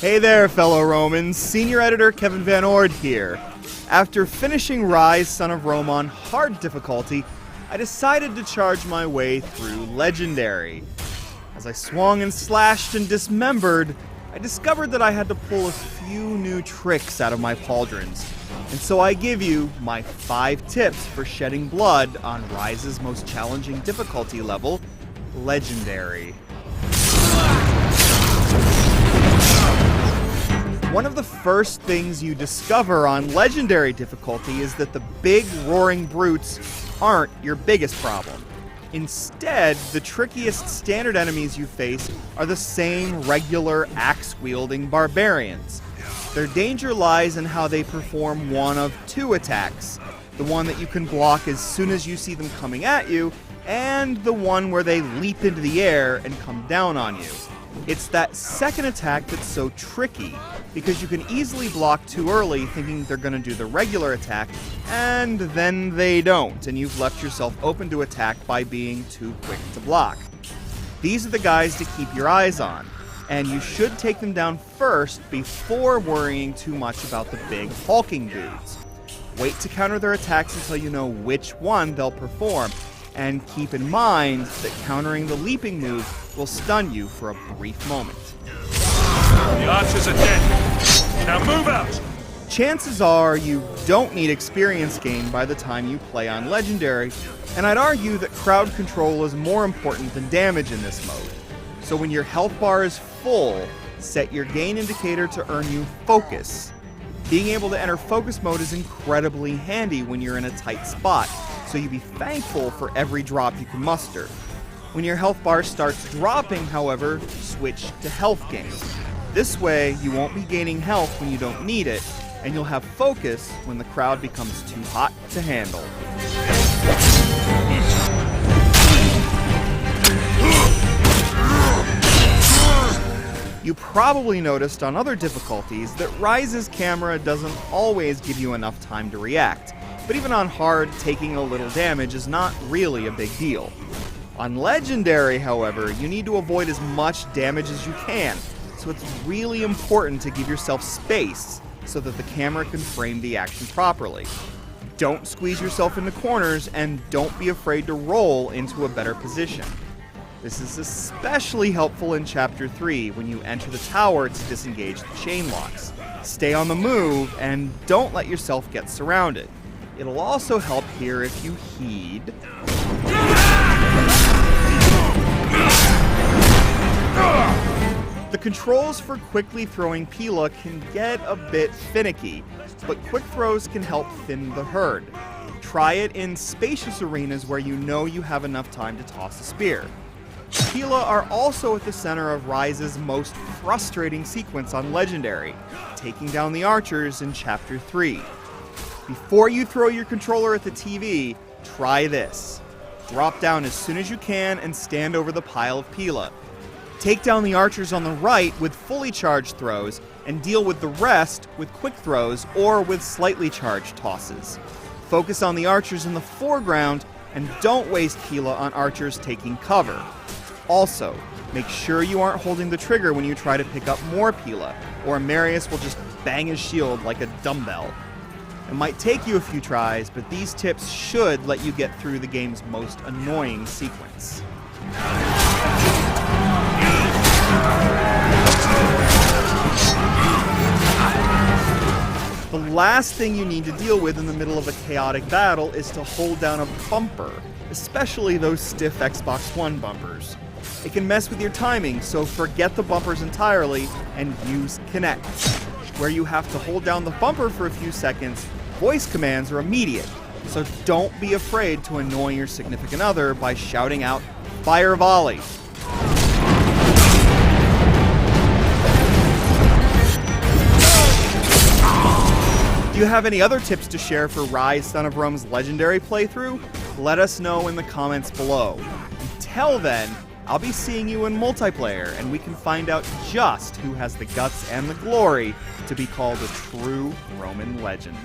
Hey there, fellow Romans. Senior Editor Kevin VanOrd here. After finishing Ryse, Son of Rome on hard difficulty, I decided to charge my way through Legendary. As I swung and slashed and dismembered, I discovered that I had to pull a few new tricks out of my pauldrons. And so I give you my 5 tips for shedding blood on Ryse's most challenging difficulty level, Legendary. One of the first things you discover on Legendary difficulty is that the big roaring brutes aren't your biggest problem. Instead, the trickiest standard enemies you face are the same regular axe-wielding barbarians. Their danger lies in how they perform one of 2 attacks, the one that you can block as soon as you see them coming at you, and the one where they leap into the air and come down on you. It's that second attack that's so tricky, because you can easily block too early thinking they're going to do the regular attack, and then they don't, and you've left yourself open to attack by being too quick to block. These are the guys to keep your eyes on, and you should take them down first before worrying too much about the big hulking dudes. Wait to counter their attacks until you know which one they'll perform, and keep in mind that countering the leaping move will stun you for a brief moment. The archers are dead. Now move out! Chances are you don't need experience gain by the time you play on Legendary, and I'd argue that crowd control is more important than damage in this mode. So when your health bar is full, set your gain indicator to earn you focus. Being able to enter focus mode is incredibly handy when you're in a tight spot, so you be thankful for every drop you can muster. When your health bar starts dropping, however, switch to health gain. This way, you won't be gaining health when you don't need it, and you'll have focus when the crowd becomes too hot to handle. You probably noticed on other difficulties that Ryse's camera doesn't always give you enough time to react, but even on hard, taking a little damage is not really a big deal. On Legendary, however, you need to avoid as much damage as you can, so it's really important to give yourself space so that the camera can frame the action properly. Don't squeeze yourself into corners, and don't be afraid to roll into a better position. This is especially helpful in Chapter 3 when you enter the tower to disengage the chain locks. Stay on the move, and don't let yourself get surrounded. It'll also help here if you heed. The controls for quickly throwing Pila can get a bit finicky, but quick throws can help thin the herd. Try it in spacious arenas where you know you have enough time to toss a spear. Pila are also at the center of Ryse's most frustrating sequence on Legendary, taking down the archers in Chapter 3. Before you throw your controller at the TV, try this. Drop down as soon as you can and stand over the pile of Pila. Take down the archers on the right with fully charged throws, and deal with the rest with quick throws or with slightly charged tosses. Focus on the archers in the foreground, and don't waste Pila on archers taking cover. Also, make sure you aren't holding the trigger when you try to pick up more Pila, or Marius will just bang his shield like a dumbbell. It might take you a few tries, but these tips should let you get through the game's most annoying sequence. The last thing you need to deal with in the middle of a chaotic battle is to hold down a bumper, especially those stiff Xbox One bumpers. It can mess with your timing, so forget the bumpers entirely and use Kinect. Where you have to hold down the bumper for a few seconds, voice commands are immediate, so don't be afraid to annoy your significant other by shouting out, "Fire volley!" Do you have any other tips to share for Ryse Son of Rome's Legendary playthrough? Let us know in the comments below. Until then, I'll be seeing you in multiplayer, and we can find out just who has the guts and the glory to be called a true Roman legend.